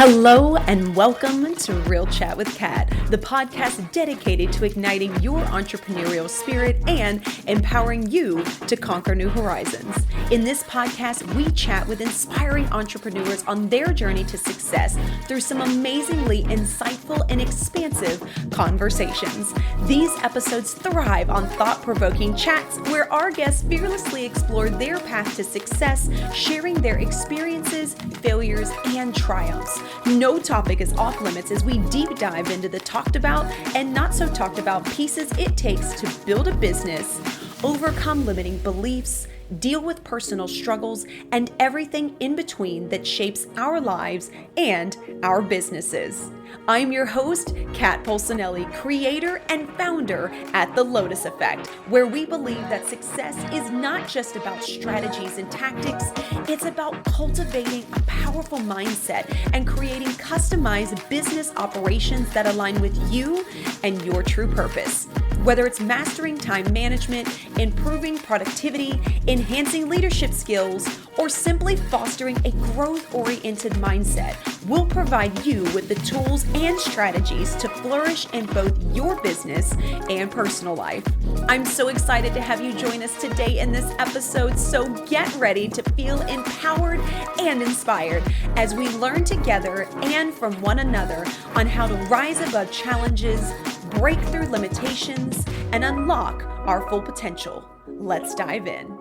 Hello and welcome to Real Chat with Kat, the podcast dedicated to igniting your entrepreneurial spirit and empowering you to conquer new horizons. In this podcast, we chat with inspiring entrepreneurs on their journey to success through some amazingly insightful and expansive conversations. These episodes thrive on thought-provoking chats where our guests fearlessly explore their path to success, sharing their experiences, failures, and triumphs. No topic is off limits as we deep dive into the talked about and not so talked about pieces it takes to build a business, overcome limiting beliefs, deal with personal struggles, and everything in between that shapes our lives and our businesses. I'm your host, Kat Polsinelli, creator and founder at The Lotus Effect, where we believe that success is not just about strategies and tactics, it's about cultivating a powerful mindset and creating customized business operations that align with you and your true purpose. Whether it's mastering time management, improving productivity, enhancing leadership skills, or simply fostering a growth-oriented mindset, we'll provide you with the tools and strategies to flourish in both your business and personal life. I'm so excited to have you join us today in this episode, so get ready to feel empowered and inspired as we learn together and from one another on how to rise above challenges, break through limitations, and unlock our full potential. Let's dive in.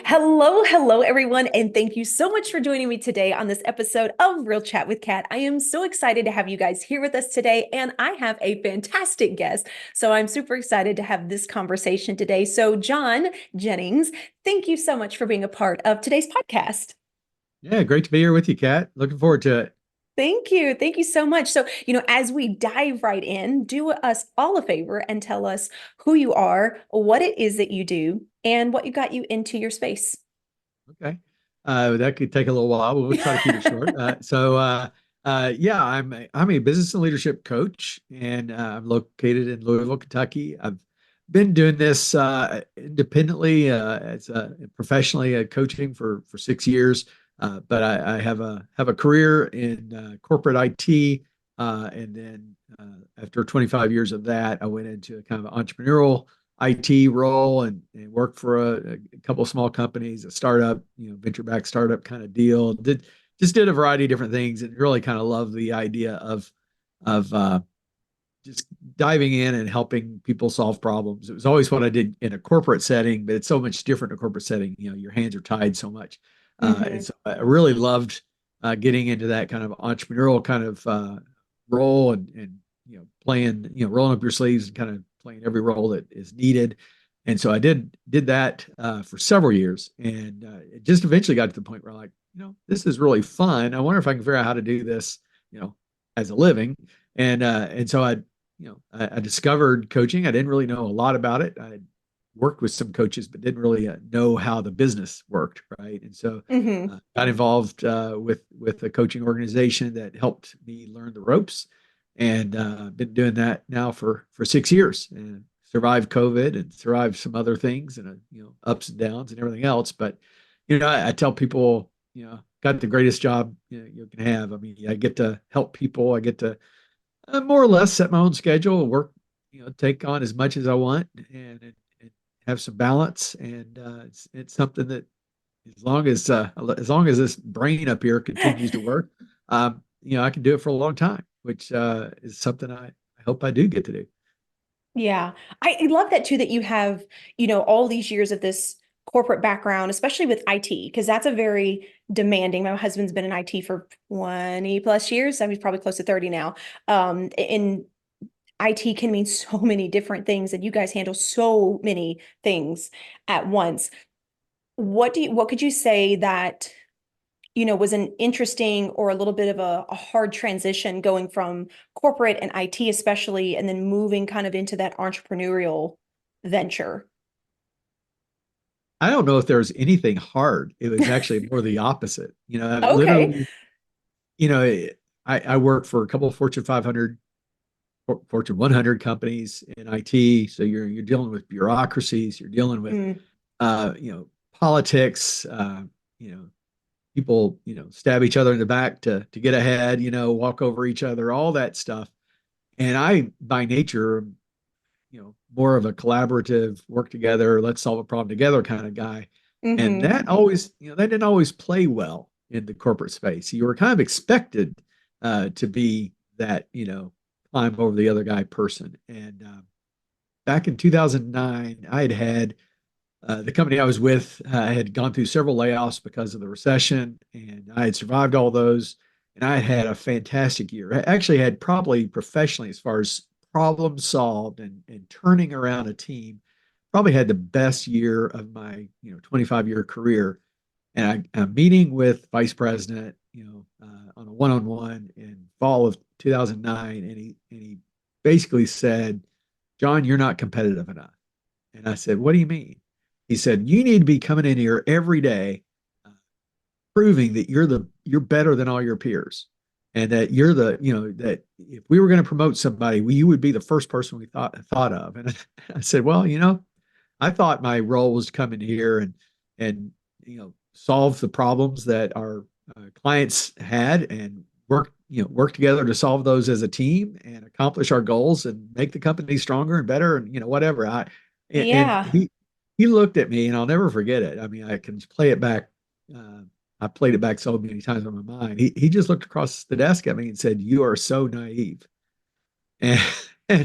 Hello, everyone, and thank you so much for joining me today on this episode of Real Chat with Kat. I am so excited to have you guys here with us today, and I have a fantastic guest, so I'm super excited to have this conversation today. So, John Jennings, thank you so much for being a part of today's podcast. Yeah, great to be here with you, Kat. Looking forward to it. Thank you. Thank you so much. So, as we dive right in, do us all a favor and tell us who you are, what it is that you do, and what you got you into your space. Okay. That could take a little while, but we'll try to keep it short. Yeah, I'm a business and leadership coach, and I'm located in Louisville, Kentucky. I've been doing this independently as professionally coaching for 6 years. But I have a career in corporate IT, and then after 25 years of that, I went into a kind of entrepreneurial IT role and worked for a couple of small companies, a startup, venture-backed startup kind of deal. Did a variety of different things, and really kind of love the idea of just diving in and helping people solve problems. It was always what I did in a corporate setting, but it's so much different in a corporate setting. Your hands are tied so much. And so I really loved getting into that kind of entrepreneurial kind of role and playing, rolling up your sleeves and kind of playing every role that is needed. And so I did that for several years, and it just eventually got to the point where I'm like, this is really fun. I wonder if I can figure out how to do this, as a living. And so I discovered coaching. I didn't really know a lot about it. I worked with some coaches, but didn't really know how the business worked, right? And so got involved with a coaching organization that helped me learn the ropes, and been doing that now for 6 years, and survived COVID and survived some other things and ups and downs and everything else. But I tell people, got the greatest job you can have. I mean, I get to help people. I get to more or less set my own schedule, work, take on as much as I want, and have some balance. And it's something that as long as this brain up here continues to work, I can do it for a long time, which is something I hope I do get to do. Yeah. I love that too, that you have, all these years of this corporate background, especially with IT, because that's a very demanding. My husband's been in IT for 20 plus years. So he's probably close to 30 now. And IT can mean so many different things, and you guys handle so many things at once. What could you say that, was an interesting or a little bit of a hard transition going from corporate and IT especially, and then moving kind of into that entrepreneurial venture? I don't know if there was anything hard. It was actually more the opposite. Okay. Literally, you know, I work for a couple of Fortune 500, Fortune 100 companies in IT. So you're dealing with bureaucracies, you're dealing with, Mm, politics, you know, people, stab each other in the back to get ahead, walk over each other, all that stuff. And I, by nature, more of a collaborative, work together, let's solve a problem together kind of guy. And Mm-hmm. that always, that didn't always play well in the corporate space. You were kind of expected to be that, climb over the other guy person. And back in 2009, I had the company I was with had gone through several layoffs because of the recession, and I had survived all those. And I had a fantastic year. I actually had probably professionally, as far as problem solved and turning around a team, probably had the best year of my 25-year career. And I'm meeting with vice president, on a one-on-one in fall of 2009, and he basically said, "John, you're not competitive enough." And I said, "What do you mean?" He said, "You need to be coming in here every day, uh, proving that you're better than all your peers, and that you're that if we were going to promote somebody, you would be the first person we thought of." And I said, "Well, I thought my role was to come in here and solve the problems that our clients had and work together to solve those as a team and accomplish our goals and make the company stronger and better and whatever." And Yeah. he looked at me, and I'll never forget it. I mean, I can play it back. Uh, I played it back so many times in my mind. He just looked across the desk at me and said, "You are so naive." And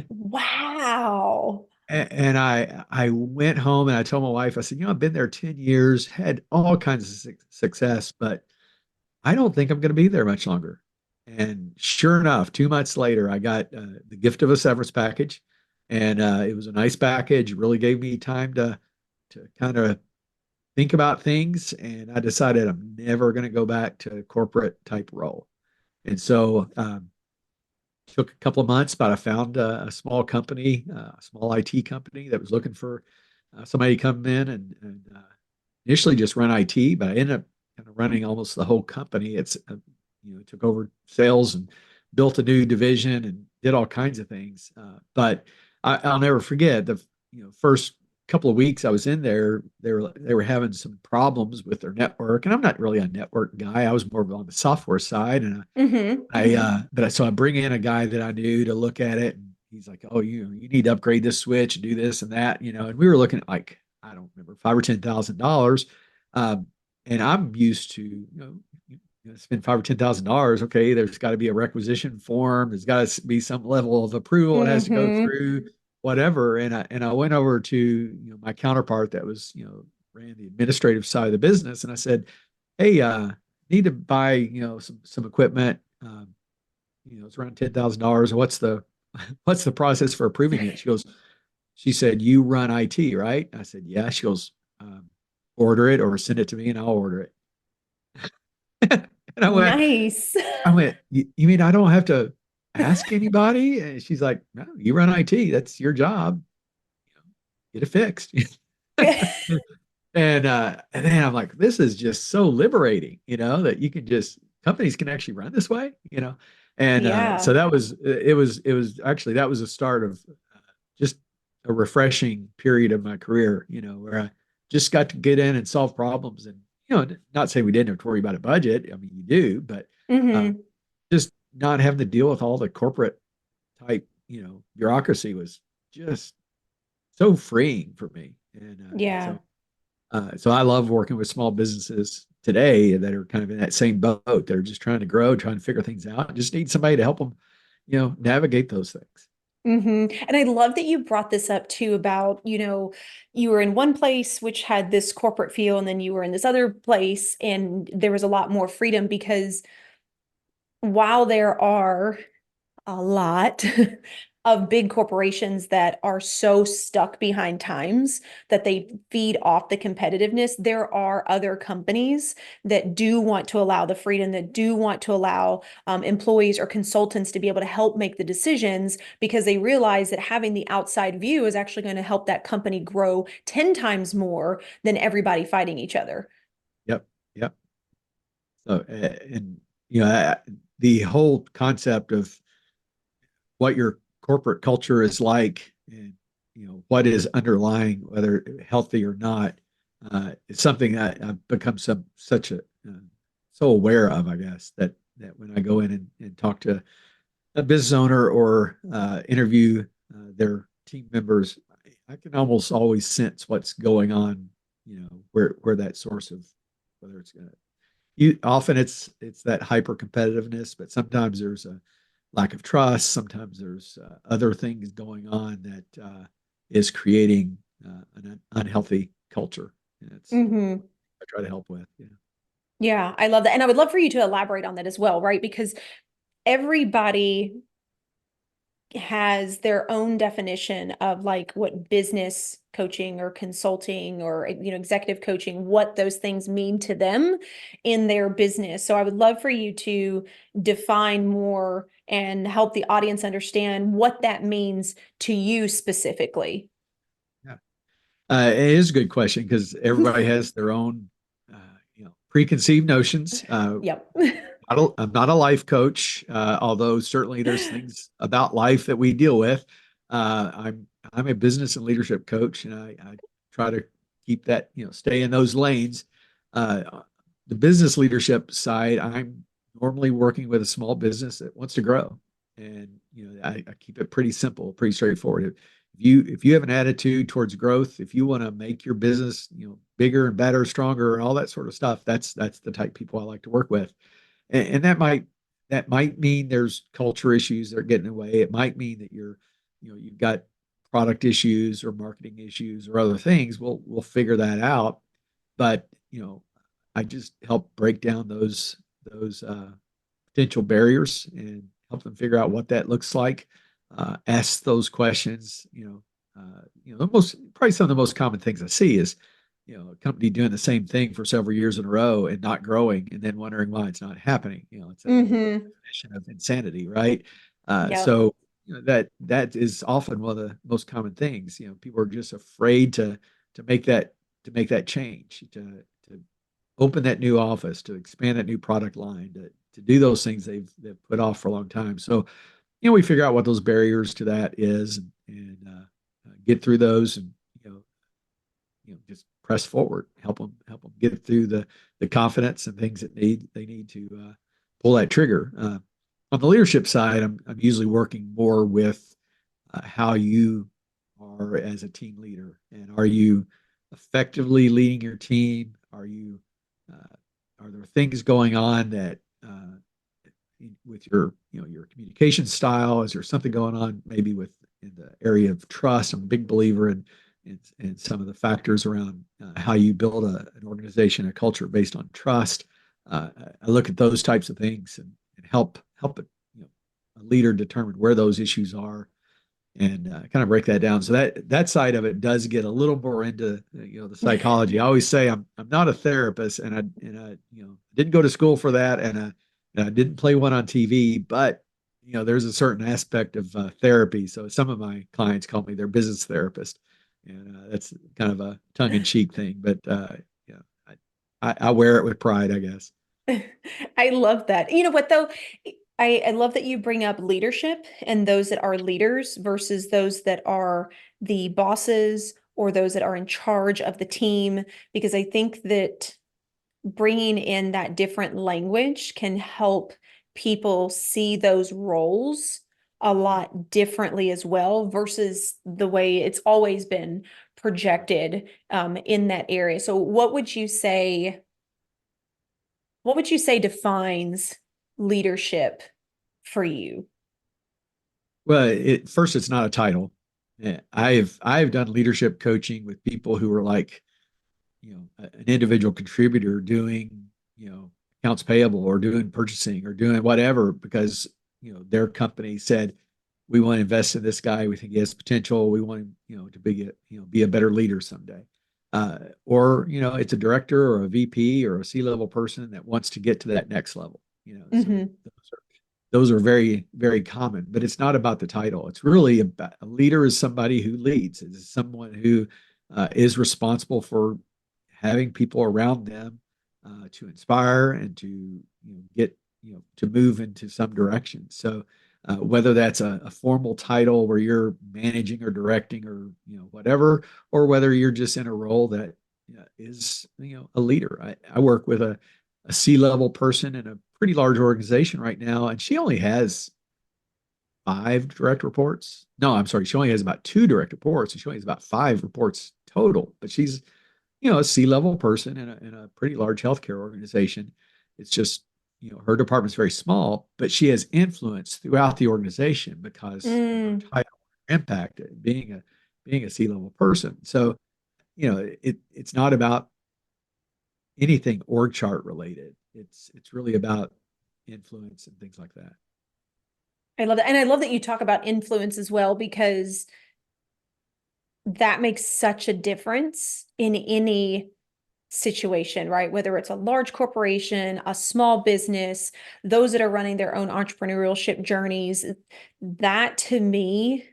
Wow. and I went home and I told my wife, I said, I've been there 10 years, had all kinds of success, but I don't think I'm going to be there much longer. And sure enough, 2 months later, I got the gift of a severance package, and it was a nice package. Really gave me time to kind of think about things, and I decided I'm never going to go back to a corporate type role. And so took a couple of months, but I found a small company, a small IT company that was looking for somebody to come in and initially just run IT, but I ended up kind of running almost the whole company. It's took over sales and built a new division and did all kinds of things. But I'll never forget the first couple of weeks I was in there. They were having some problems with their network, and I'm not really a network guy. I was more on the software side, and Mm-hmm. so I bring in a guy that I knew to look at it, and he's like, "Oh, you need to upgrade this switch and do this and that," and we were looking at, like, I don't remember, $5,000 or $10,000, um, and I'm used to spend $5,000 or $10,000. Okay, there's got to be a requisition form, there's got to be some level of approval it has to go Mm-hmm. through, whatever. And I went over to my counterpart that was ran the administrative side of the business, and I said, "Hey, need to buy some equipment. It's around $10,000. What's the process for approving it?" She said, "You run IT, right?" I said, "Yeah." She goes, "Order it or send it to me and I'll order it." And Nice. I went, "You mean I don't have to ask anybody?" And she's like, "No, you run IT. That's your job. Get it fixed." And then I'm like, this is just so liberating, that you can just companies can actually run this way, And so Yeah. it was actually, that was the start of just a refreshing period of my career, where I just got to get in and solve problems. And not say we didn't have to worry about a budget. I mean, you do, but uh, Mm-hmm. just not having to deal with all the corporate type, bureaucracy was just so freeing for me. And Yeah. so I love working with small businesses today that are kind of in that same boat. That are just trying to grow, trying to figure things out, and just need somebody to help them, navigate those things. And I love that you brought this up too about, you were in one place which had this corporate feel, and then you were in this other place, and there was a lot more freedom because while there are a lot of big corporations that are so stuck behind times that they feed off the competitiveness. There are other companies that do want to allow the freedom, that do want to allow employees or consultants to be able to help make the decisions because they realize that having the outside view is actually going to help that company grow 10 times more than everybody fighting each other. Yep, yep. So, and the whole concept of what your corporate culture is like, and what is underlying, whether healthy or not, is something that I've become such a so aware of, I guess, that when I go in and talk to a business owner or interview their team members, I can almost always sense what's going on, where that source of whether it's you often it's that hyper competitiveness, but sometimes there's a lack of trust. Sometimes there's other things going on that is creating an unhealthy culture. And it's Hmm. I try to help with. Yeah. Yeah, I love that. And I would love for you to elaborate on that as well, right? Because everybody has their own definition of like what business coaching or consulting or executive coaching, what those things mean to them in their business. So I would love for you to define more and help the audience understand what that means to you specifically. Yeah. It is a good question because everybody has their own, preconceived notions. Yep. I'm not a life coach, although certainly there's things about life that we deal with. I'm a business and leadership coach, and I try to keep that, stay in those lanes. The business leadership side, I'm normally working with a small business that wants to grow, and I keep it pretty simple, pretty straightforward. If you have an attitude towards growth, if you want to make your business, bigger and better, stronger, and all that sort of stuff, that's the type of people I like to work with. And that might mean there's culture issues that are getting in the way. It might mean that you've got product issues or marketing issues or other things. We'll figure that out. But I just help break down those potential barriers and help them figure out what that looks like. Ask those questions. The most probably some of the most common things I see is a company doing the same thing for several years in a row and not growing, and then wondering why it's not happening. It's a Hmm. definition of insanity, right? Yep. So that is often one of the most common things. People are just afraid to make that change, to open that new office, to expand that new product line, to do those things they've put off for a long time. So we figure out what those barriers to that is, and get through those, and just press forward, help them get through the confidence and things that they need to pull that trigger. On the leadership side, I'm usually working more with how you are as a team leader, and are you effectively leading your team? Are there things going on that with your communication style? Is there something going on maybe with in the area of trust? I'm a big believer in some of the factors around how you build an organization, a culture based on trust. I look at those types of things and help a leader determine where those issues are, and kind of break that down. So that side of it does get a little more into the psychology. I always say I'm not a therapist, and I didn't go to school for that, and I didn't play one on TV, but there's a certain aspect of therapy. So some of my clients call me their business therapist, and that's kind of a tongue-in-cheek thing, but yeah, I wear it with pride, I guess. I love that. You know what though? I love that you bring up leadership and those that are leaders versus those that are the bosses or those that are in charge of the team, because I think that bringing in that different language can help people see those roles a lot differently as well versus the way it's always been projected in that area. So what would you say defines leadership for you? Well, first, it's not a title. I've done leadership coaching with people who are like, an individual contributor doing, accounts payable or doing purchasing or doing whatever because, their company said, we want to invest in this guy. We think he has potential. We want him, to be a better leader someday. Or, it's a director or a VP or a C-level person that wants to get to that next level, so Hmm. those are very, very common, but it's not about the title. It's really about a leader is somebody who leads. It's someone who is responsible for having people around them to inspire and to get to move into some direction. So whether that's a formal title where you're managing or directing or whatever, or whether you're just in a role that is a leader. I work with a C-level person in a pretty large organization right now, and she only has 5 direct reports. No, I'm sorry, she only has about 2 direct reports, and she only has about 5 reports total. But she's, a C-level person in a pretty large healthcare organization. It's just, her department's very small, but she has influence throughout the organization because of her Mm. title, impact, being a C-level person. So, it's not about anything org chart related. It's really about influence and things like that. I love that. And I love that you talk about influence as well, because that makes such a difference in any situation, right? Whether it's a large corporation, a small business, those that are running their own entrepreneurship journeys, that to me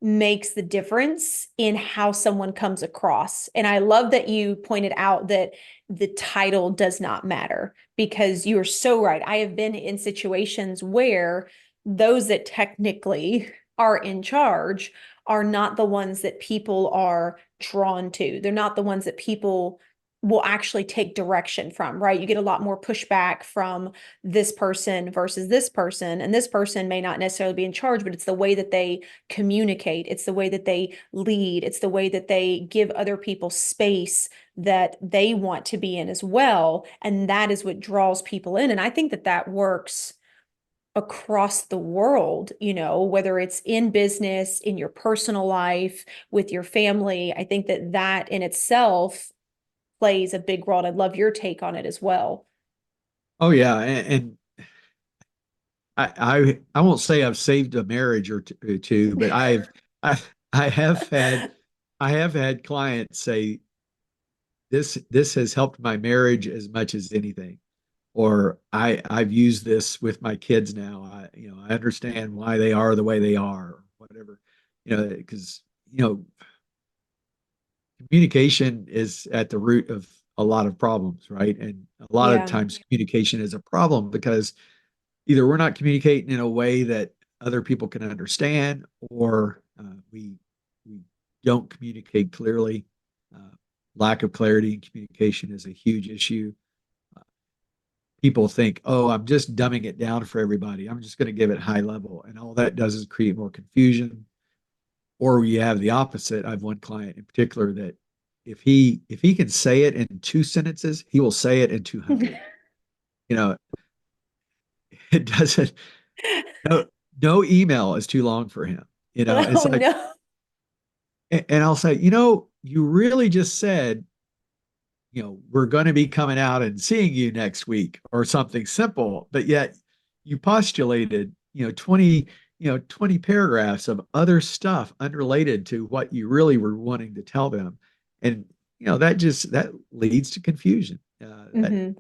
makes the difference in how someone comes across. And I love that you pointed out that the title does not matter, because you are so right. I have been in situations where those that technically are in charge are not the ones that people are drawn to. They're not the ones that people will actually take direction from, right? You get a lot more pushback from this person versus this person, and this person may not necessarily be in charge, but it's the way that they communicate. It's the way that they lead. It's the way that they give other people space that they want to be in as well. And that is what draws people in. And I think that that works across the world, whether it's in business, in your personal life, with your family. I think that that in itself plays a big role. I'd love your take on it as well. Oh yeah, and I won't say I've saved a marriage or two, but I I have had I have had clients say this has helped my marriage as much as anything, or I've used this with my kids now. I understand why they are the way they are, or whatever, because communication is at the root of a lot of problems, right? And a lot of Yeah. times communication is a problem because either we're not communicating in a way that other people can understand, or we don't communicate clearly. Uh, Lack of clarity in communication is a huge issue. Uh, People think, "Oh, I'm just dumbing it down for everybody. I'm just going to give it high level," and all that does is create more confusion. Or you have the opposite. I have one client in particular that if he can say it in 2 sentences, he will say it in 200. You know, it doesn't. No, no email is too long for him. It's Oh like, no. and I'll say, you really just said, we're going to be coming out and seeing you next week or something simple, but yet you postulated, 20 paragraphs of other stuff unrelated to what you really were wanting to tell them. And, that leads to confusion. Hmm.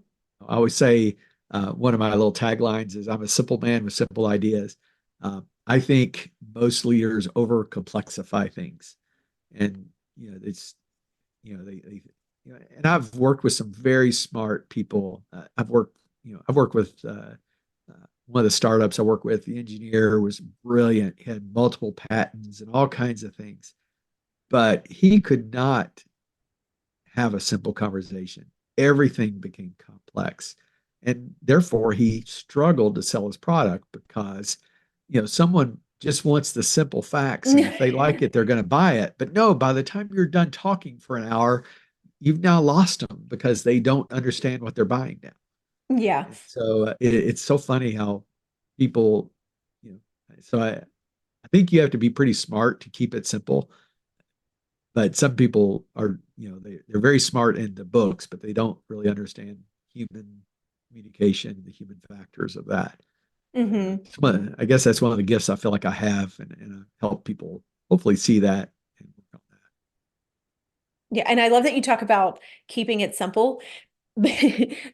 I always say, one of my little taglines is, I'm a simple man with simple ideas. I think most leaders over complexify things. And, it's, they and I've worked with some very smart people. I've worked with one of the startups I work with. The engineer was brilliant. He had multiple patents and all kinds of things, but he could not have a simple conversation. Everything became complex. And therefore, he struggled to sell his product because, someone just wants the simple facts. And if they like it, they're going to buy it. But no, by the time you're done talking for an hour, you've now lost them because they don't understand what they're buying now. Yeah. And so it's so funny how people, you know, so I think you have to be pretty smart to keep it simple. But some people are, they're very smart in the books, but they don't really understand human communication, the human factors of that. And Hmm. I guess that's one of the gifts I feel like I have, and help people hopefully see that and work on that. Yeah. And I love that you talk about keeping it simple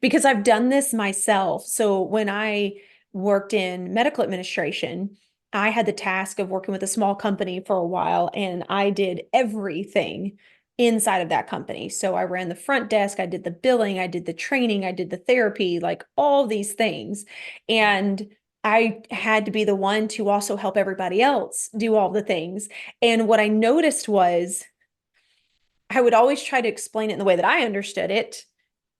because I've done this myself. So when I worked in medical administration, I had the task of working with a small company for a while, and I did everything inside of that company. So I ran the front desk, I did the billing, I did the training, I did the therapy, like all these things. And I had to be the one to also help everybody else do all the things. And what I noticed was I would always try to explain it in the way that I understood it,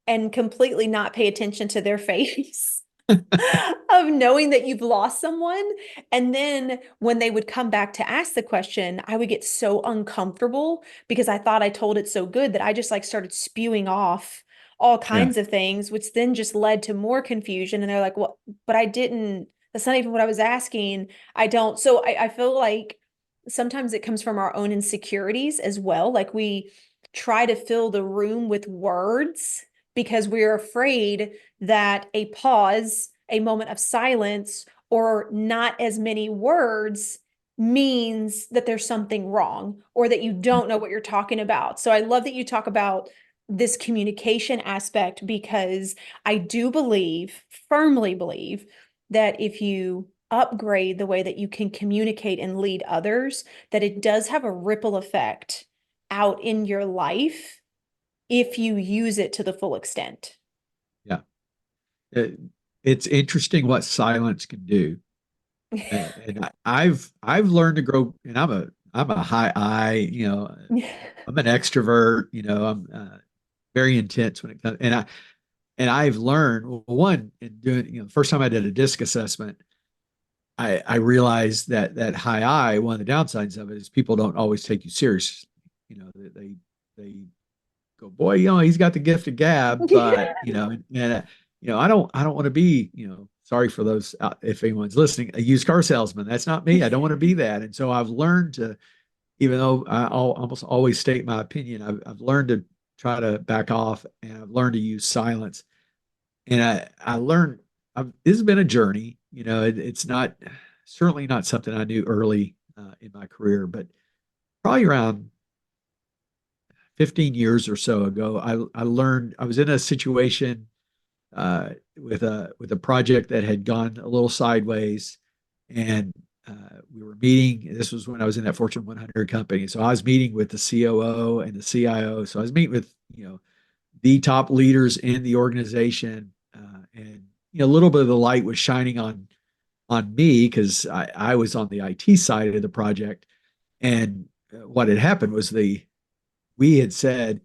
and completely not pay attention to their face of knowing that you've lost someone. And then when they would come back to ask the question, I would get so uncomfortable because I thought I told it so good that I just like started spewing off all Yeah. kinds of things, which then just led to more confusion. And they're like, well, but I didn't, that's not even what I was asking. I don't. So I feel like sometimes it comes from our own insecurities as well. Like we try to fill the room with words because we're afraid that a pause, a moment of silence, or not as many words means that there's something wrong or that you don't know what you're talking about. So I love that you talk about this communication aspect because I do believe, firmly believe, that if you upgrade the way that you can communicate and lead others, that it does have a ripple effect out in your life if you use it to the full extent. Yeah. It, it's interesting what silence can do. And I've learned to grow, and I'm a high I, I'm an extrovert, I'm very intense when it comes, and I've learned, well, one, in doing, the first time I did a disc assessment, I realized that high I, one of the downsides of it is people don't always take you seriously. They go, boy, he's got the gift of gab, but I don't want to be, sorry for those if anyone's listening, a used car salesman. That's not me. I don't want to be that. And so I've learned to, even though I'll almost always state my opinion, I've learned to try to back off, and I've learned to use silence. And I learned this has been a journey. It's not certainly not something I knew early in my career, but probably around 15 years or so ago, I learned I was in a situation with a project that had gone a little sideways, and we were meeting. This was when I was in that Fortune 100 company, so I was meeting with the COO and the CIO. So I was meeting with the top leaders in the organization, and a little bit of the light was shining on me because I was on the IT side of the project, and what had happened was we had said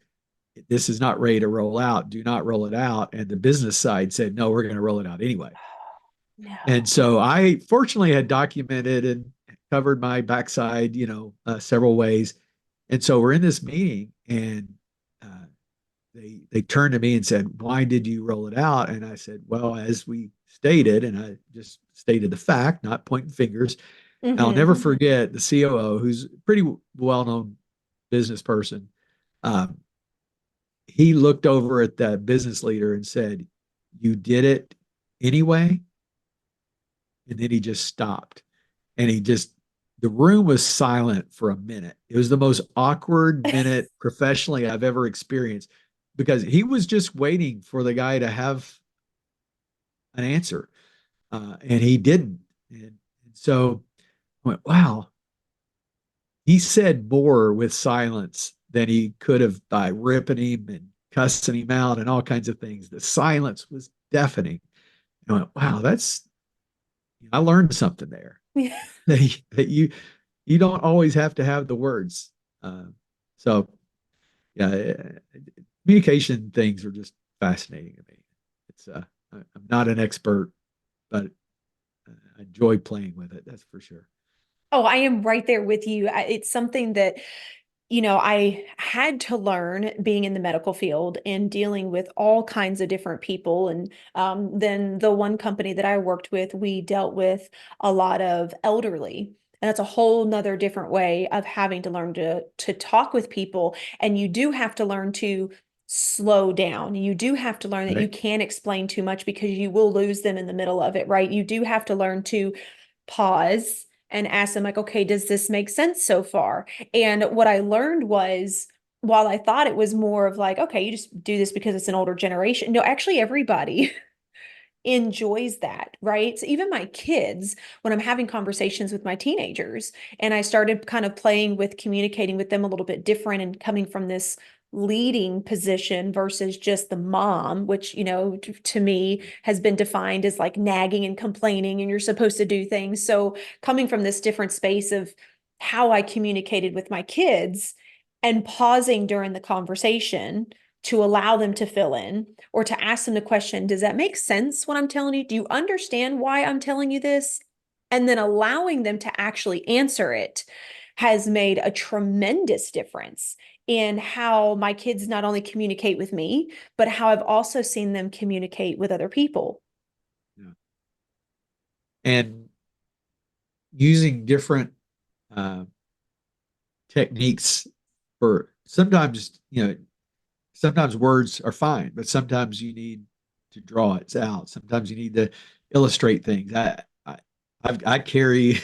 this is not ready to roll out. Do not roll it out. And the business side said, no, we're going to roll it out anyway. And No. so I fortunately had documented and covered my backside, several ways. And so we're in this meeting, and they turned to me and said, why did you roll it out? And I said, well, as we stated, and I just stated the fact, not pointing fingers. And I'll never Mm-hmm. forget the COO, who's a pretty well-known business person. Um, he looked over at that business leader and said, you did it anyway? And then he just stopped. And the room was silent for a minute. It was the most awkward minute professionally I've ever experienced because he was just waiting for the guy to have an answer. And he didn't. And so I went, wow, he said more with silence than he could have by ripping him and cussing him out and all kinds of things. The silence was deafening. And I went, wow, I learned something there. that you don't always have to have the words. So yeah, communication things are just fascinating to me. I'm not an expert, but I enjoy playing with it. That's for sure. Oh, I am right there with you. It's something that, I had to learn being in the medical field and dealing with all kinds of different people. And then the one company that I worked with, we dealt with a lot of elderly. And that's a whole nother different way of having to learn to talk with people. And you do have to learn to slow down. You do have to learn that you Right. can't explain too much because you will lose them in the middle of it, right? You do have to learn to pause and ask them like, okay, does this make sense so far? And what I learned was, while I thought it was more of like, okay, you just do this because it's an older generation. No, actually everybody enjoys that, right? So even my kids, when I'm having conversations with my teenagers, and I started kind of playing with communicating with them a little bit different and coming from this leading position versus just the mom, which, to me has been defined as like nagging and complaining, and you're supposed to do things. So coming from this different space of how I communicated with my kids and pausing during the conversation to allow them to fill in or to ask them the question, does that make sense what I'm telling you? Do you understand why I'm telling you this? And then allowing them to actually answer it has made a tremendous difference in how my kids not only communicate with me, but how I've also seen them communicate with other people. Yeah. And using different uh, techniques for sometimes, sometimes words are fine, but sometimes you need to draw it out. Sometimes you need to illustrate things. I carry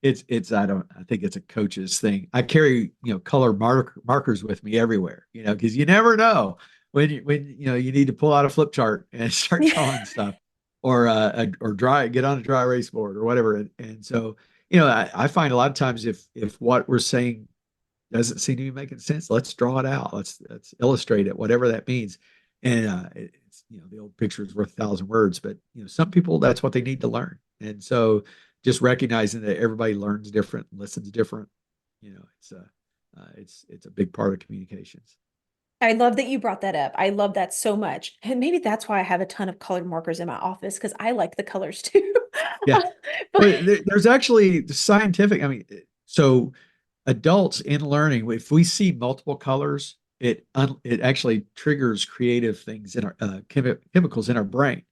I think it's a coach's thing. I carry, color markers with me everywhere, because you never know when you need to pull out a flip chart and start drawing stuff or get on a dry erase board or whatever. And so, I find a lot of times if what we're saying doesn't seem to be making sense, let's draw it out. Let's illustrate it, whatever that means. And it's the old picture is worth 1,000 words, but some people that's what they need to learn. And so just recognizing that everybody learns different, listens different, it's a big part of communications. I love that you brought that up. I love that so much. And maybe that's why I have a ton of colored markers in my office because I like the colors too. Yeah. But Well, there's actually scientific, I mean, so adults in learning, if we see multiple colors, it actually triggers creative things in our chemicals in our brain.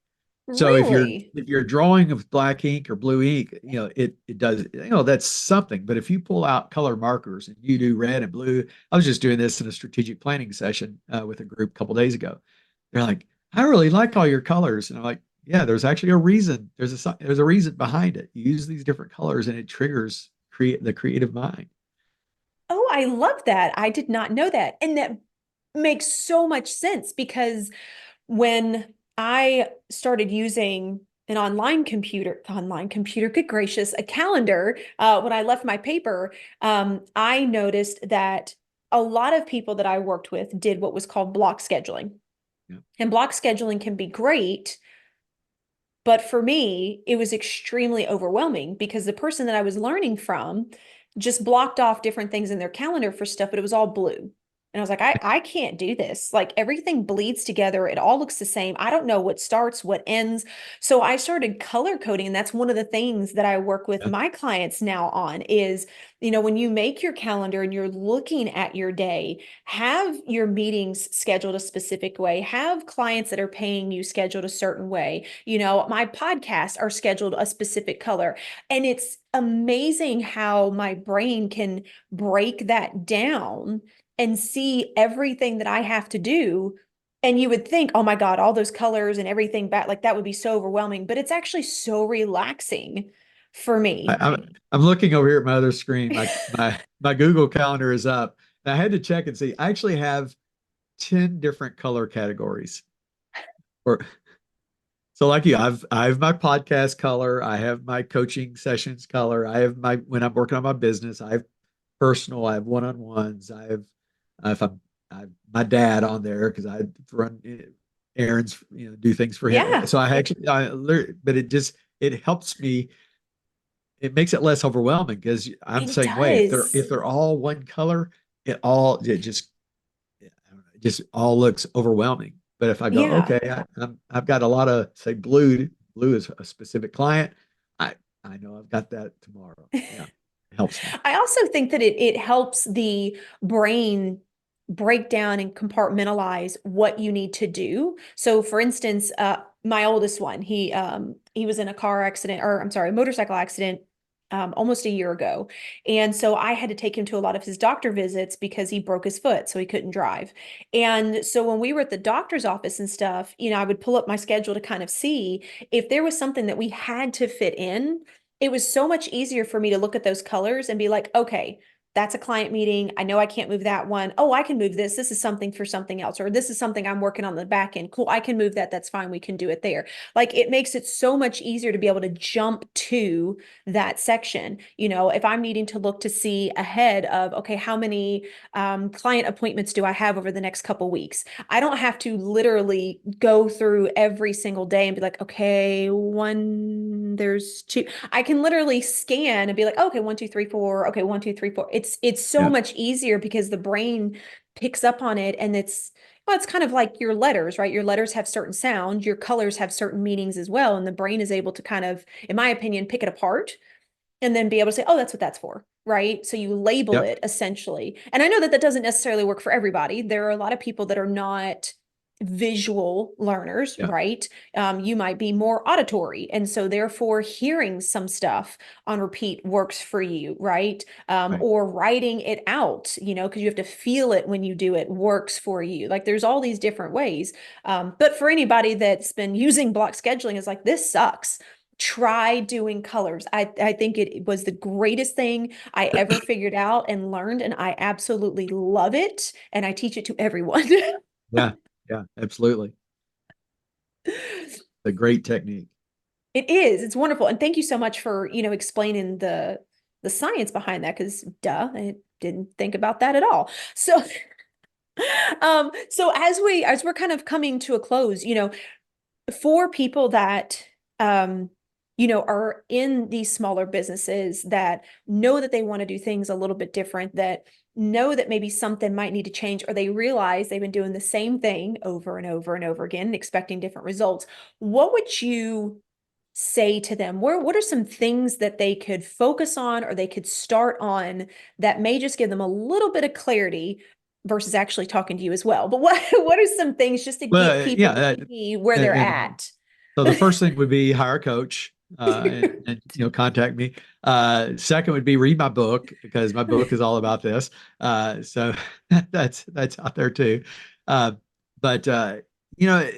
So really, if you're drawing with black ink or blue ink, it does, that's something. But if you pull out color markers and you do red and blue, I was just doing this in a strategic planning session with a group a couple days ago. They're like, I really like all your colors, and I'm like, yeah, there's actually a reason. There's a reason behind it. You use these different colors, and it triggers create the creative mind. oh, I love that. I did not know that. And that makes so much sense because when I started using an online computer, good gracious, a calendar, when I left my paper, I noticed that a lot of people that I worked with did what was called block scheduling. Yeah. And block scheduling can be great, but for me, it was extremely overwhelming because the person that I was learning from just blocked off different things in their calendar for stuff, but it was all blue. And I was like, I can't do this. Like everything bleeds together. It all looks the same. I don't know what starts, what ends. So I started color coding. And that's one of the things that I work with Yeah. my clients now on is, when you make your calendar and you're looking at your day, have your meetings scheduled a specific way, have clients that are paying you scheduled a certain way. My podcasts are scheduled a specific color. And it's amazing how my brain can break that down and see everything that I have to do. And you would think, oh my God, all those colors and everything back, like that would be so overwhelming, but it's actually so relaxing for me. I'm looking over here at my other screen. My Google Calendar is up. And I had to check and see. I actually have 10 different color categories. Or so like you, I have my podcast color, I have my coaching sessions color, I have my when I'm working on my business, I have personal, I have one-on-ones, I have if I have my dad on there because I run errands, do things for him. Yeah, So I actually but it helps me, it makes it less overwhelming because I'm the it same way. does. If they're all one color, it just I don't know, it just all looks overwhelming. But if I go, Yeah. okay, I've got a lot of say blue. Blue is a specific client. I I know I've got that tomorrow. Yeah, it helps me. I also think that it helps the brain break down and compartmentalize what you need to do. So for instance, my oldest one, he was in a car accident, or I'm sorry, a motorcycle accident almost a year ago. And so I had to take him to a lot of his doctor visits because he broke his foot, so he couldn't drive. And so when we were at the doctor's office and stuff, I would pull up my schedule to kind of see if there was something that we had to fit in. It was so much easier for me to look at those colors and be like, okay, that's a client meeting. I know I can't move that one. Oh, I can move this. This is something for something else, or this is something I'm working on the back end. Cool. I can move that. That's fine. We can do it there. Like it makes it so much easier to be able to jump to that section. If I'm needing to look to see ahead of, okay, how many client appointments do I have over the next couple weeks? I don't have to literally go through every single day and be like, okay, there's two. I can literally scan and be like, okay, 1, 2, 3, 4. Okay, 1, 2, 3, 4. It's so Yeah. much easier because the brain picks up on it and Well, it's kind of like your letters, right? Your letters have certain sounds, your colors have certain meanings as well. And the brain is able to kind of, in my opinion, pick it apart and then be able to say, oh, that's what that's for, right? So you label Yep. it essentially. And I know that that doesn't necessarily work for everybody. There are a lot of people that are not visual learners, Yeah. right? You might be more auditory. And so therefore hearing some stuff on repeat works for you, right? Right. Or writing it out, because you have to feel it when you do it works for you. Like there's all these different ways. But for anybody that's been using block scheduling is like, this sucks. Try doing colors. I think it was the greatest thing I ever figured out and learned, and I absolutely love it. And I teach it to everyone. Yeah. Yeah. Absolutely. A great technique. It is. It's wonderful. And thank you so much for, explaining the science behind that because duh, I didn't think about that at all. So so as we're kind of coming to a close, for people that are in these smaller businesses that know that they want to do things a little bit different, that know that maybe something might need to change, or they realize they've been doing the same thing over and over and over again, and expecting different results, what would you say to them? What are some things that they could focus on or they could start on that may just give them a little bit of clarity versus actually talking to you as well? But what are some things just to get Well, people yeah. to see where they're And at? so the first thing would be hire a coach, and contact me. Second would be read my book because my book is all about this. So that's out there too. Uh, but you know,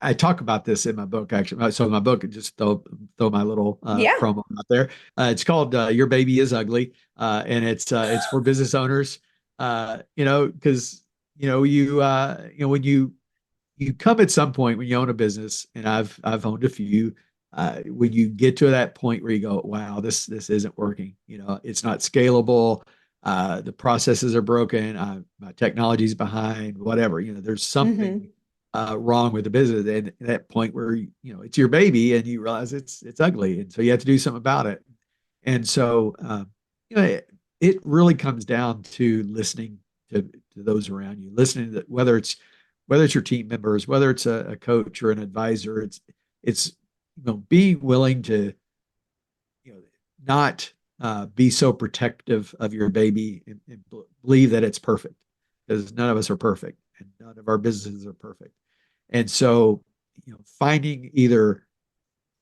I talk about this in my book actually. So my book, just throw my little Yeah. promo out there. It's called "Your Baby Is Ugly," and it's for business owners. Because when you come at some point when you own a business, and I've owned a few. When you get to that point where you go, wow, this isn't working. It's not scalable. The processes are broken. My technology's behind. Whatever. There's something Hmm. wrong with the business. And at that point where it's your baby, and you realize it's ugly, and so you have to do something about it. And so it really comes down to listening to those around you, listening to whether it's your team members, whether it's a coach or an advisor. It's being willing to you know not be so protective of your baby, and believe that it's perfect, because none of us are perfect and none of our businesses are perfect. And so finding either,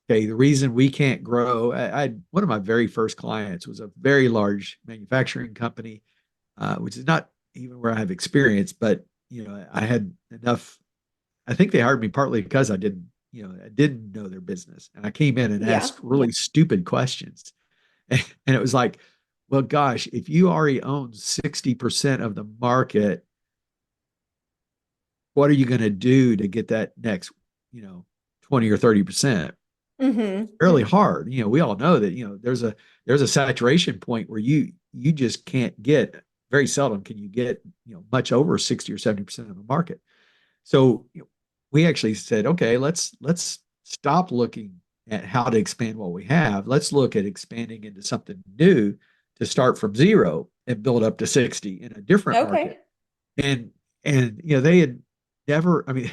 okay, the reason we can't grow. One of my very first clients was a very large manufacturing company, which is not even where I have experience, but I had enough. I think they hired me partly because I didn't know their business, and I came in and Yeah. asked really stupid questions, and it was like, well, gosh, if you already own 60% of the market, what are you going to do to get that next, 20 or 30%? Hmm. Fairly hard. We all know that, there's a saturation point where you just can't get, very seldom can you get, much over 60 or 70% of the market. So we actually said, okay, let's stop looking at how to expand what we have. Let's look at expanding into something new, to start from zero and build up to 60 in a different market. Okay. And they had never, I mean,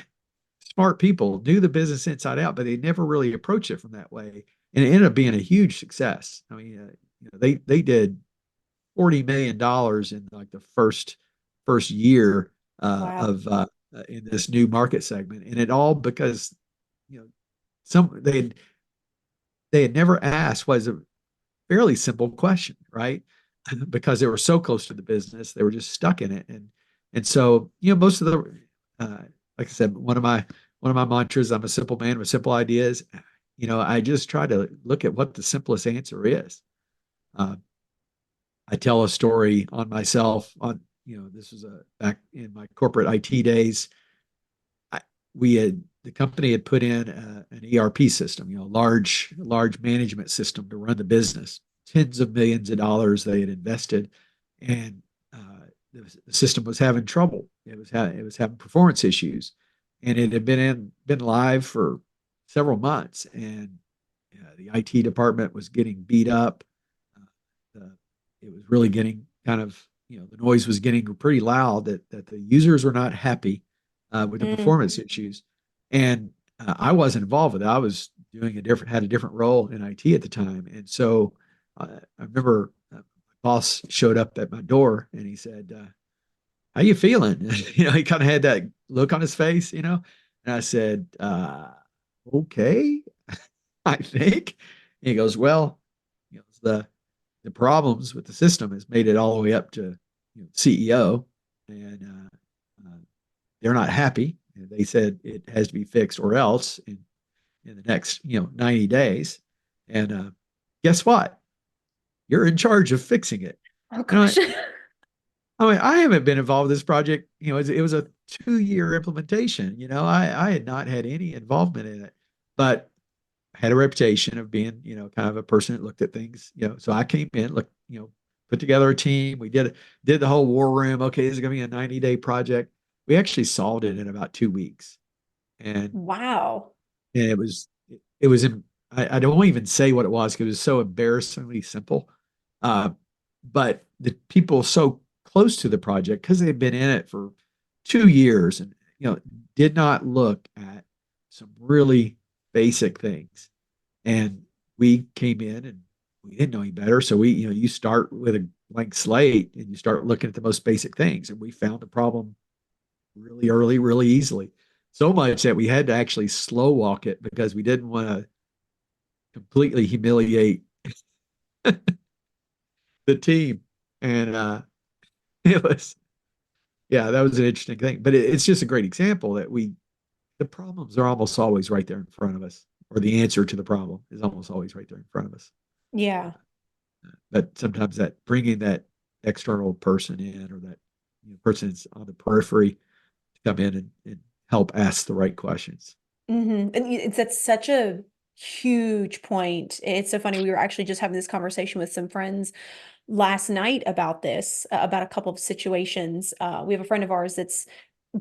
smart people knew the business inside out, but they never really approached it from that way. And it ended up being a huge success. I mean, they did $40 million in like the first year Wow. of in this new market segment, and it all because you know some they had never asked was a fairly simple question, right? Because they were so close to the business, they were just stuck in it. And so most of the like I said, one of my mantras, I'm a simple man with simple ideas. I just try to look at what the simplest answer is. uh, I tell a story on myself. This was back in my corporate IT days. I, the company had put in an ERP system, large management system to run the business. Tens of millions of dollars they had invested, and the system was having trouble. It was having performance issues, and it had been live for several months, and the IT department was getting beat up. The, it was really getting kind of, the noise was getting pretty loud, that the users were not happy. with the Mm. performance issues. And I wasn't involved with it. I was doing had a different role in IT at the time. And so I remember my boss showed up at my door and he said, how you feeling? He kind of had that look on his face. And I said, okay, I think. And he goes, well, the problems with the system has made it all the way up to CEO, and they're not happy. And they said it has to be fixed or else in the next 90 days. And guess what? You're in charge of fixing it. Oh And gosh. I mean, I haven't been involved with this project. It was a 2-year implementation. I had not had any involvement in it, but had a reputation of being, kind of a person that looked at things. So I came in, put together a team. We did the whole war room. Okay, this is going to be a 90-day project. We actually solved it in about 2 weeks, and Wow. and it was I don't even say what it was because it was so embarrassingly simple. Uh, but the people so close to the project because they've been in it for 2 years and did not look at some really basic things. And we came in and we didn't know any better. So you start with a blank slate and you start looking at the most basic things. And we found the problem really early, really easily. So much that we had to actually slow walk it because we didn't want to completely humiliate the team. And it was, yeah, that was an interesting thing. But it's just a great example that the problems are almost always right there in front of us, or the answer to the problem is almost always right there in front of us. Yeah. But sometimes that bringing that external person in, or that person that's on the periphery, to come in and help ask the right questions. And that's such a huge point. It's so funny. We were actually just having this conversation with some friends last night about this, about a couple of situations. We have a friend of ours that's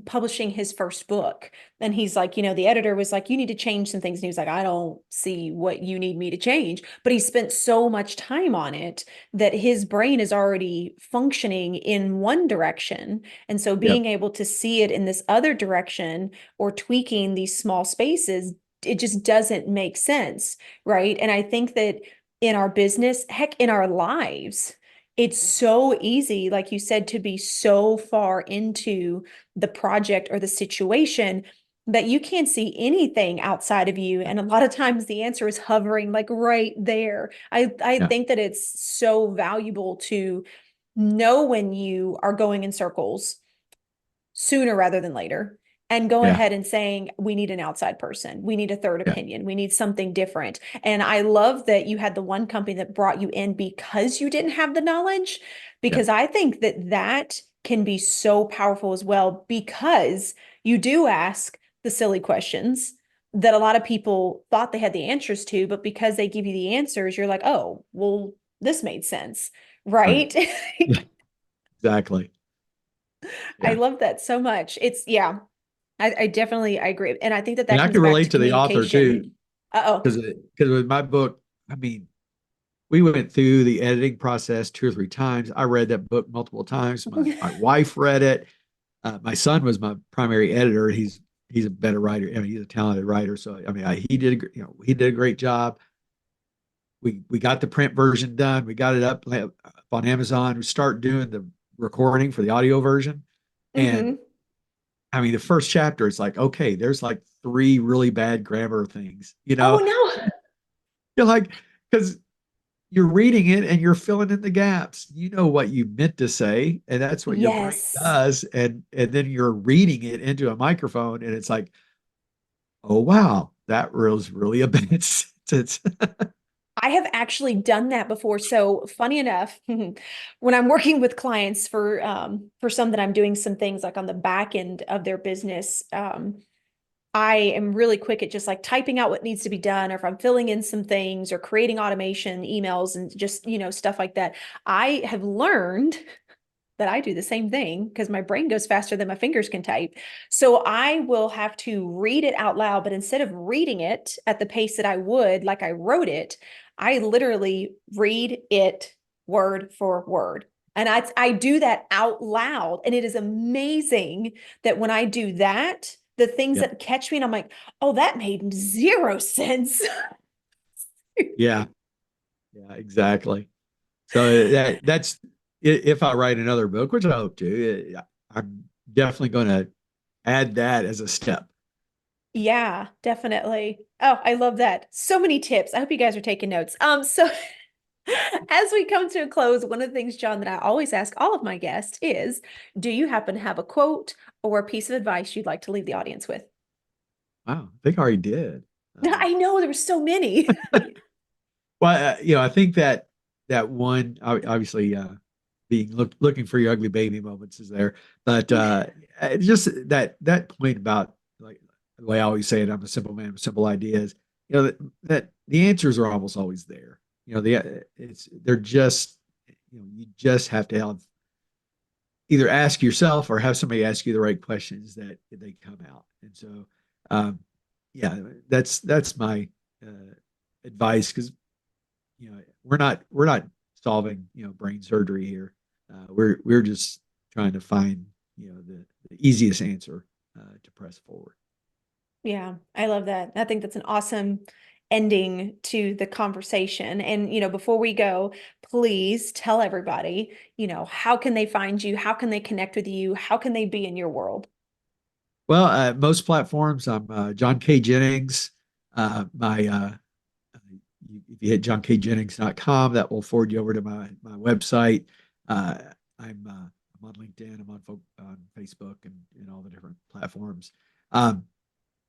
publishing his first book. And he's like, the editor was like, you need to change some things. And he was like, I don't see what you need me to change. But he spent so much time on it that his brain is already functioning in one direction. And so Yep. being able to see it in this other direction or tweaking these small spaces, it just doesn't make sense. Right. And I think that in our business, heck, in our lives, it's so easy, like you said, to be so far into the project or the situation that you can't see anything outside of you. And a lot of times the answer is hovering like right there. I Yeah. think that it's so valuable to know when you are going in circles sooner rather than later and go Yeah. ahead and saying, we need an outside person. We need a third Yeah. opinion. We need something different. And I love that you had the one company that brought you in because you didn't have the knowledge, Yeah. because I think that that can be so powerful as well, because you do ask the silly questions that a lot of people thought they had the answers to, but because they give you the answers, you're like, oh, well, this made sense, Right. right? Yeah. Exactly. I Yeah. love that so much. I definitely I agree. And I think that And that I comes can back to relate to the author communication. too, Uh-oh. because with my book, I mean, we went through the editing process 2 or 3 times. I read that book multiple times. My wife read it. My son was my primary editor. He's a better writer. I mean, he's a talented writer. So I mean, he did a great job. We got the print version done. We got it up on Amazon. We start doing the recording for the audio version, and Hmm. I mean, the first chapter, it's like, okay, there's like 3 really bad grammar things. Oh no. You're like, because you're reading it and you're filling in the gaps. You know what you meant to say, and that's what your brain Yes. does. And then you're reading it into a microphone, and it's like, oh wow, that was really a bad sentence. I have actually done that before. So funny enough, when I'm working with clients for some that I'm doing some things like on the back end of their business, I am really quick at just like typing out what needs to be done, or if I'm filling in some things or creating automation emails and just, stuff like that. I have learned that I do the same thing because my brain goes faster than my fingers can type. So I will have to read it out loud, but instead of reading it at the pace that I would, like I wrote it, I literally read it word for word. And I do that out loud. And it is amazing that when I do that, the things Yep. that catch me and I'm like, oh, that made zero sense. Yeah. Yeah, exactly. So that's if I write another book, which I hope to, I'm definitely going to add that as a step. Yeah, definitely. Oh, I love that. So many tips. I hope you guys are taking notes. So as we come to a close, one of the things, John, that I always ask all of my guests is, do you happen to have a quote or a piece of advice you'd like to leave the audience with? Wow, I think I already did. I know there were so many. Well, I think that one obviously being looking for your ugly baby moments is there, but just that point about like the way I always say it, I'm a simple man with simple ideas. That the answers are almost always there. They're just you just have to have either ask yourself or have somebody ask you the right questions that they come out. And so, um, yeah, that's my advice because we're not solving brain surgery here. We're just trying to find the easiest answer to press forward. Yeah, I love that. I think that's an awesome ending to the conversation. And, before we go, please tell everybody, how can they find you? How can they connect with you? How can they be in your world? Well, most platforms, I'm John K. Jennings. My if you hit johnkjennings.com, that will forward you over to my website. I'm on LinkedIn, I'm on Facebook and all the different platforms. Um,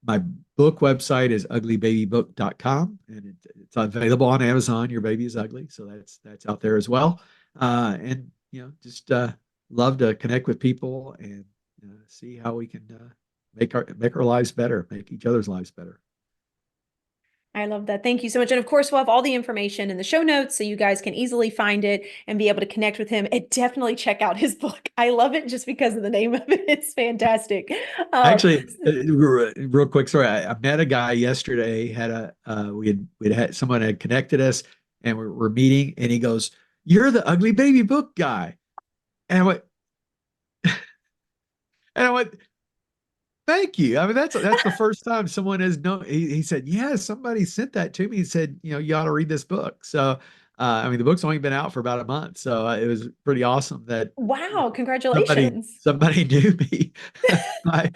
my book website is uglybabybook.com, and it's available on Amazon. Your Baby is Ugly, so that's out there as well. And just love to connect with people and see how we can make our lives better, make each other's lives better. I love that. Thank you so much. And of course, we'll have all the information in the show notes so you guys can easily find it and be able to connect with him. And definitely check out his book. I love it just because of the name of it. It's fantastic. Um, Actually, real quick story. I met a guy yesterday. Had a we'd had someone had connected us, and we're meeting, and he goes, "You're the ugly baby book guy," and I went, "Thank you." I mean, that's the first time someone has known. He said, "Yeah, somebody sent that to me." He said, "You ought to read this book." So, I mean, the book's only been out for about a month, so it was pretty awesome that wow, somebody congratulations. somebody knew me. I,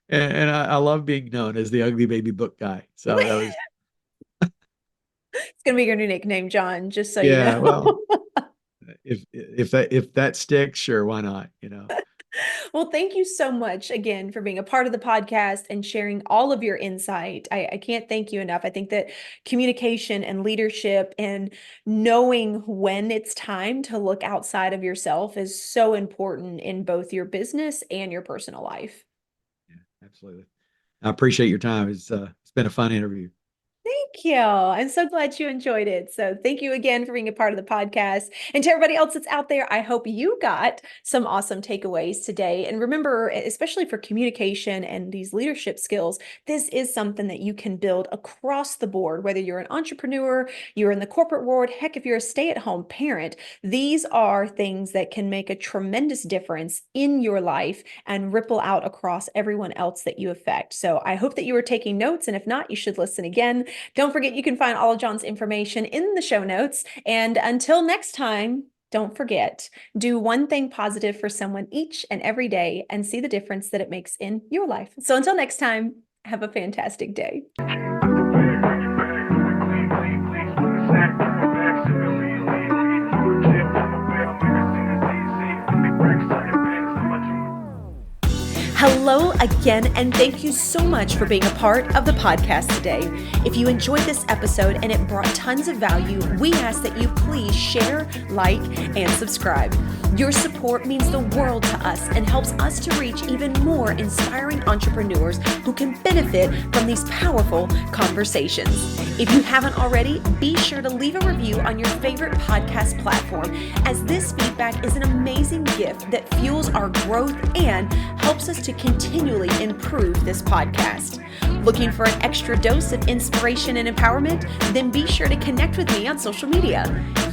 and I love being known as the ugly baby book guy. So that was, It's going to be your new nickname, John, just so you yeah, know. well, if that sticks, sure, why not? Well, thank you so much again for being a part of the podcast and sharing all of your insight. I can't thank you enough. I think that communication and leadership and knowing when it's time to look outside of yourself is so important in both your business and your personal life. Yeah, absolutely. I appreciate your time. It's been a fun interview. Thank you. I'm so glad you enjoyed it. So, thank you again for being a part of the podcast. And to everybody else that's out there, I hope you got some awesome takeaways today. And remember, especially for communication and these leadership skills, this is something that you can build across the board, whether you're an entrepreneur, you're in the corporate world, heck, if you're a stay-at-home parent, these are things that can make a tremendous difference in your life and ripple out across everyone else that you affect. So, I hope that you were taking notes. And if not, you should listen again. Don't forget, you can find all of John's information in the show notes. And until next time, don't forget, do one thing positive for someone each and every day and see the difference that it makes in your life. So until next time, have a fantastic day. Hello again, and thank you so much for being a part of the podcast today. If you enjoyed this episode and it brought tons of value, we ask that you please share, like, and subscribe. Your support means the world to us and helps us to reach even more inspiring entrepreneurs who can benefit from these powerful conversations. If you haven't already, be sure to leave a review on your favorite podcast platform, as this feedback is an amazing gift that fuels our growth and helps us to continually improve this podcast. Looking for an extra dose of inspiration and empowerment? Then be sure to connect with me on social media.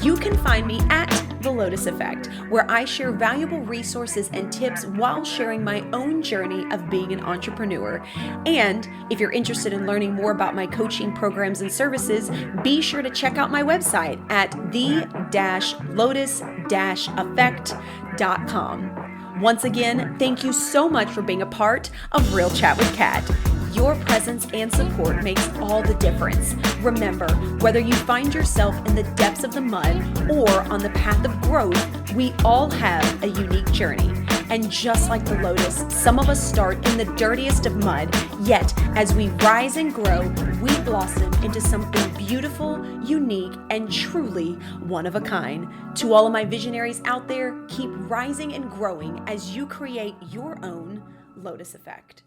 You can find me at The Lotus Effect, where I share valuable resources and tips while sharing my own journey of being an entrepreneur. And if you're interested in learning more about my coaching programs and services, be sure to check out my website at the-lotus-effect.com. Once again, thank you so much for being a part of Real Chat with Kat. Your presence and support makes all the difference. Remember, whether you find yourself in the depths of the mud or on the path of growth, we all have a unique journey. And just like the lotus, some of us start in the dirtiest of mud, yet as we rise and grow, we blossom into something beautiful, unique, and truly one of a kind. To all of my visionaries out there, keep rising and growing as you create your own Lotus Effect.